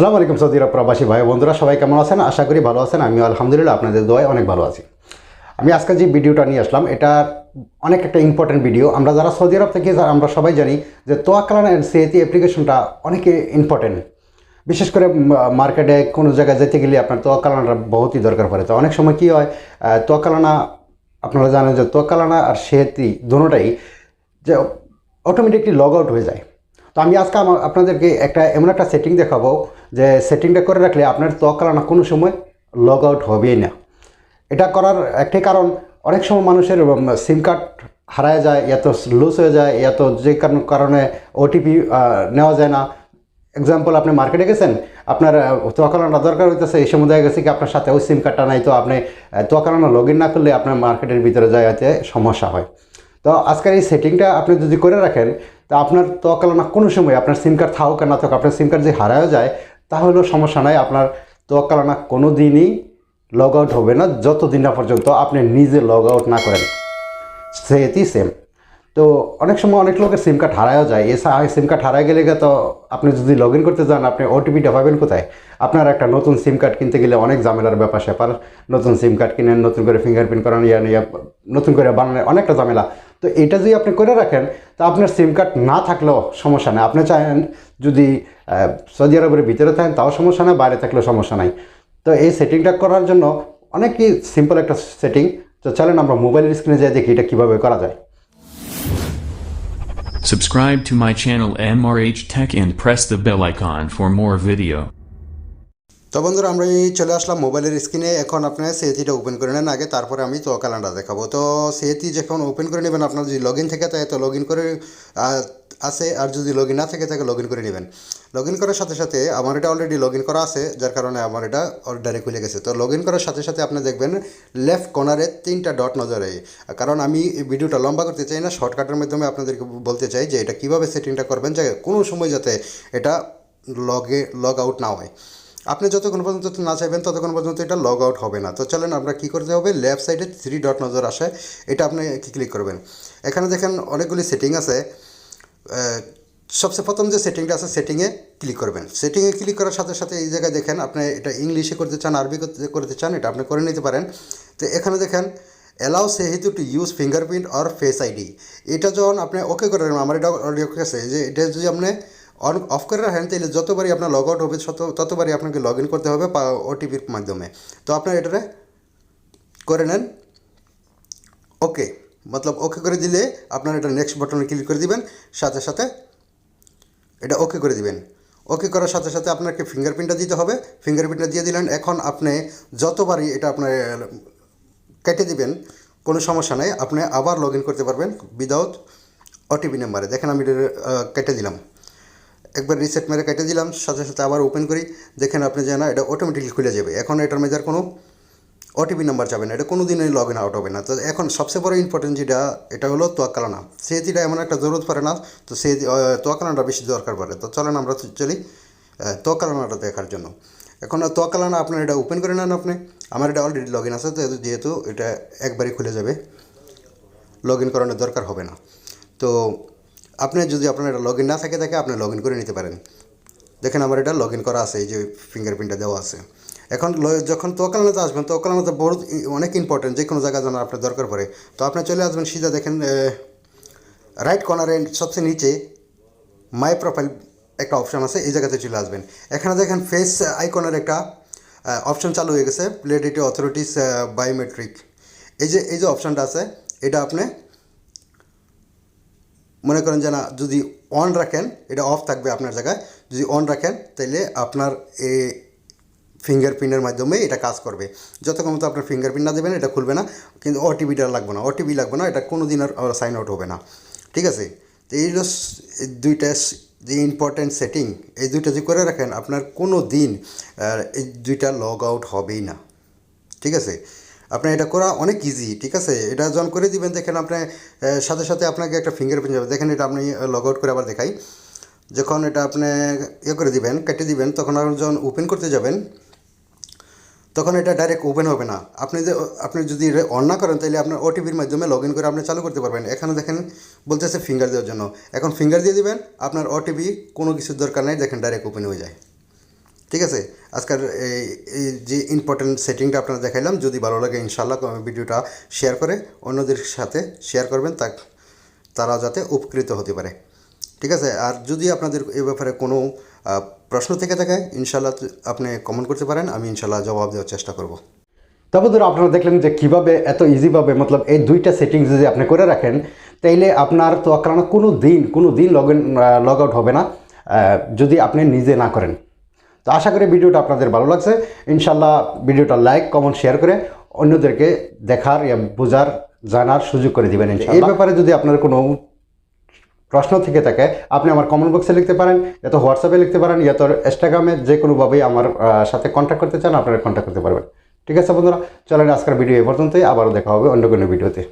আসসালামু আলাইকুম সৌদি আরব প্রবাসী ভাই বন্ধুরা, সবাই কেমন আছেন? আশা করি ভালো আছেন। আমি আলহামদুলিল্লাহ আপনাদের দোয়ায় অনেক ভালো আছি। আমি আজকে যে ভিডিওটা নিয়ে আসলাম এটা অনেক একটা ইম্পর্টেন্ট ভিডিও। আমরা যারা সৌদি আরব থেকে আমরা সবাই জানি যে তোয়াক্কালান অ্যান্ড সেহতি অ্যাপ্লিকেশনটা অনেক ইম্পর্টেন্ট। বিশেষ করে মার্কেটে কোনো জায়গায় যেতে গেলে আপনার তোয়াক্কালানটা বহুতই দরকার পড়ে। তো অনেক সময় কী হয়, তোয়াক্কালানা আপনারা জানেন যে তোয়াক্কালানা আর সেহতি দুটোটাই যে অটোমেটিকলি লগ আউট হয়ে যায়। তো আমি আজকে আপনাদেরকে এমন একটা সেটিং দেখাবো যে সেটিংটা করে রাখলে আপনার তোয়াক্কালানা কোনো সময় লগ আউট হবেই না। এটা করার একটাই কারণ, অনেক সময় মানুষের সিম কার্ড হারায় যায়, এত লুজ হয়ে যায়, এত যে কারণে ওটিপি নেওয়া যায় না। এক্সাম্পল, আপনি মার্কেটে গেছেন, আপনার তোয়াক্কালানা দরকার হইতেছে, এই সময় দেখা গেছে কি আপনার সাথে ওই সিম কার্ডটা নাই, তো আপনি তোয়াক্কালানা লগ ইন না করলে আপনার মার্কেটের ভিতরে যাইতে সমস্যা হয়। তো আজকের এই সেটিংটা আপনি যদি করে রাখেন, তা আপনার তোয়াক্কালানা কোনো সময় আপনার সিম কার্ড থাকুক আর না থাকুক, আপনার সিম কার্ড যে হারায়ও যায় তাহলেও সমস্যা নাই, আপনার তোয়াক্কালানা কোনো দিনই লগ আউট হবে না যতদিন না পর্যন্ত আপনি নিজে লগ আউট না করেন। সেটি সেম। তো অনেক সময় অনেক লোকের সিম কার্ড হারায়ও যায়। সিম কার্ড হারায় গেলে তো আপনি যদি লগ ইন করতে যান, আপনি ওটিপিটা পাবেন কোথায়? আপনার একটা নতুন সিম কার্ড কিনতে গেলে অনেক ঝামেলার ব্যাপার স্যাপার। নতুন সিম কার্ড কিনেন, নতুন করে ফিঙ্গারপ্রিন্ট করান, নতুন করে বানানো, অনেকটা ঝামেলা। তো এটা যদি আপনি করে রাখেন, তা আপনার সিম কার্ড না থাকলেও সমস্যা নেই। আপনি চান যদি সৌদি আরবের ভিতরে থাকেন তাও সমস্যা নেই, বাইরে থাকলেও সমস্যা নাই। তো এই সেটিংটা করার জন্য অনেকই সিম্পল একটা সেটিং। তো চলেন আমরা মোবাইলের স্ক্রিনে যাই দেখি এটা কীভাবে করা যায়। Subscribe to my channel Mrhtech and press the bell icon for more video. তো বন্ধুরা, আমরা চলে আসলাম মোবাইলের স্ক্রিনে। এখন আপনি সেহতিটা ওপেন করে নেন আগে, তারপরে আমি তোয়াক্কালানটা দেখাবো। তো সেহতি যখন ওপেন করে নেবেন, আপনার যদি লগ ইন থেকে থাকে তো লগ ইন করে আছে, আর যদি লগ ইন না থেকে থাকে লগ ইন করে নেবেন। লগ ইন করার সাথে সাথে আমার এটা অলরেডি লগ ইন করা আছে, যার কারণে আমার এটা অর্ডারে খুলে গেছে। তো লগ ইন করার সাথে সাথে আপনি দেখবেন লেফট কর্নারে 3টা ডট নজরে। কারণ আমি এই ভিডিওটা লম্বা করতে চাই না, শর্টকাটের মাধ্যমে আপনাদেরকে বলতে চাই যে এটা কীভাবে সেটিংটা করবেন, যে কোনো সময় যাতে এটা লগ আউট না হয়। আপনি যতক্ষণ পর্যন্ত না চাইবেন ততক্ষণ পর্যন্ত এটা লগ আউট হবে না। তো চলেন আমরা কী করতে হবে, লেফট সাইডে 3 ডট নজর আসে, এটা আপনি ক্লিক করবেন। এখানে দেখেন অনেকগুলি সেটিং আছে। সবচেয়ে প্রথম যে সেটিংটা আছে, সেটিংয়ে ক্লিক করবেন। সেটিংয়ে ক্লিক করার সাথে সাথে এই জায়গায় দেখেন আপনি এটা ইংলিশে করতে চান, আরবি করতে চান, এটা আপনি করে নিতে পারেন। তো এখানে দেখেন অ্যালাউ সেহতি to use fingerprint or face ID. এটা যখন আপনি ওকে করে নেবেন, আমার এটা অলরেডি ওকে আছে, যে এটা যদি আপনি অফ করে রাখেন তাহলে যতবারই আপনার লগ আউট হবে ততবারই আপনাকে লগ ইন করতে হবে ওটিপির মাধ্যমে। তো আপনার এটারে করে নেন ওকে, মতলব ওকে করে দিলে আপনার এটা নেক্সট বাটনে ক্লিক করে দিবেন, সাথে সাথে এটা ওকে করে দিবেন। ওকে করার সাথে সাথে আপনাকে ফিঙ্গারপ্রিন্টটা দিতে হবে। ফিঙ্গারপ্রিন্টটা দিয়ে দিলেন। এখন আপনি যতবারই এটা আপনার কেটে দিবেন কোনো সমস্যা নেই, আপনি আবার লগ ইন করতে পারবেন উইদাউট ওটিপি নাম্বারে। দেখেন আমি এটা কেটে দিলাম, একবার রিসেট মেরে কেটে দিলাম, সাথে সাথে আবার ওপেন করি, দেখেন আপনি জানা এটা অটোমেটিকলি খুলে যাবে। এখন এটার মধ্যে আর কোনো ওটিপি নাম্বার যাবে না, এটা কোনো দিনই লগ ইন আউট হবে না। তো এখন সবচেয়ে বড় ইম্পর্টেন্ট যেটা, এটা হলো তোয়াক্কালানা। সেহতিটা এমন একটা জরুরত পড়ে না, তো তোয়াক্কালানাটা বেশি দরকার পড়ে। তো চলেন আমরা চলি তোয়াক্কালানাটা দেখার জন্য। এখন তোয়াক্কালানা আপনার এটা ওপেন করে নেন আপনি। আমার এটা অলরেডি লগ ইন আছে, তো যেহেতু এটা একবারই খুলে যাবে, লগ ইন করানোর দরকার হবে না। তো আপনি যদি আপনার এটা লগ ইন না থাকে আপনি লগ ইন করে নিতে পারেন। দেখেন আমার এটা লগ ইন করা আছে, এই যে ফিঙ্গারপ্রিন্টটা দেওয়া আছে। এখন যখন তোয়াক্কালানাতে আসবেন, তোয়াক্কালানাতে বড় অনেক ইম্পর্টেন্ট, যে কোনো জায়গায় যেন আপনার দরকার পড়ে। তো আপনি চলে আসবেন সিধা, দেখেন রাইট কর্নারে সবচেয়ে নিচে মাই প্রোফাইল একটা অপশান আছে, এই জায়গাতে চলে আসবেন। এখানে দেখেন ফেস আইকনের একটা অপশান চালু হয়ে গেছে, ভ্যালিডিটি অথরিটিস বায়োমেট্রিক। এই যে অপশানটা আছে, এটা আপনি মনে করেন যে না, যদি অন রাখেন এটা অফ থাকবে আপনার জায়গায়, যদি অন রাখেন তাহলে আপনার এই ফিঙ্গারপ্রিন্টের মাধ্যমে এটা কাজ করবে। যতক্ষণ মতো আপনার ফিঙ্গারপ্রিন্ট না দেবেন এটা খুলবে না, কিন্তু ওটিপিটা লাগবে না, ওটিপি লাগবে না, এটা কোনো দিন আর সাইন আউট হবে না, ঠিক আছে। তো এই দুইটা যে ইম্পর্ট্যান্ট সেটিং, এই দুইটা যদি করে রাখেন আপনার কোনো দিন এই দুইটা লগ আউট হবেই না, ঠিক আছে। আপনার এটা করা অনেক ইজি, ঠিক আছে। এটা যখন করে দিবেন, দেখেন আপনার সাথে সাথে আপনাকে একটা ফিঙ্গারপ্রিন্ট যাবে। দেখেন এটা আপনি লগ আউট করে আবার দেখাই, যখন এটা আপনি করে দিবেন, কেটে দিবেন, তখন যখন ওপেন করতে যাবেন তখন এটা ডাইরেক্ট ওপেন হবে না। আপনি যদি অন না করেন তাহলে আপনার ওটিপির মাধ্যমে লগ ইন করে আপনি চালু করতে পারবেন। এখানে দেখেন বলতেছে ফিঙ্গার দেওয়ার জন্য, এখন ফিঙ্গার দিয়ে দিবেন, আপনার ওটিপি কোনো কিছুর দরকার নেই, দেখেন ডাইরেক্ট ওপেন হয়ে যায়, ঠিক আছে, আজকের এই যে ইম্পর্টেন্ট সেটিংটা আপনারা দেখাইলাম, যদি ভালো লাগে ইনশাআল্লাহ ভিডিওটা শেয়ার করে অন্যদের সাথে শেয়ার করবেন, তারা যাতে উপকৃত হতে পারে। ঠিক আছে, আর যদি আপনাদের এ ব্যাপারে কোনো প্রশ্ন থেকে থাকে ইনশাআল্লাহ আপনি কমেন্ট করতে পারেন, আমি ইনশাআল্লাহ জবাব দেওয়ার চেষ্টা করব। তারপর ধরো আপনারা দেখলেন যে কীভাবে এত ইজিভাবে মতলব এই দুইটা সেটিংস যদি আপনি করে রাখেন, তাইলে আপনার তোয়াক্কালানা কোনো দিন লগ আউট হবে না যদি আপনি নিজে না করেন। তো আশা করি ভিডিওটা আপনাদের ভালো লাগছে। ইনশাল্লাহ ভিডিওটা লাইক কমেন্ট শেয়ার করে অন্যদেরকে দেখার বোঝার জানার সুযোগ করে দিবেন। এই ব্যাপারে যদি আপনার কোনো প্রশ্ন থেকে থাকে আপনি আমার কমেন্ট বক্সে লিখতে পারেন, তো হোয়াটসঅ্যাপে লিখতে পারেন, তো ইনস্টাগ্রামে যে কোনোভাবেই আমার সাথে কন্ট্যাক্ট করতে চান আপনারা কন্ট্যাক্ট করতে পারবেন। ঠিক আছে বন্ধুরা, চলেন আজকের ভিডিও এ পর্যন্তই, আবারও দেখা হবে অন্য কোনো ভিডিওতে।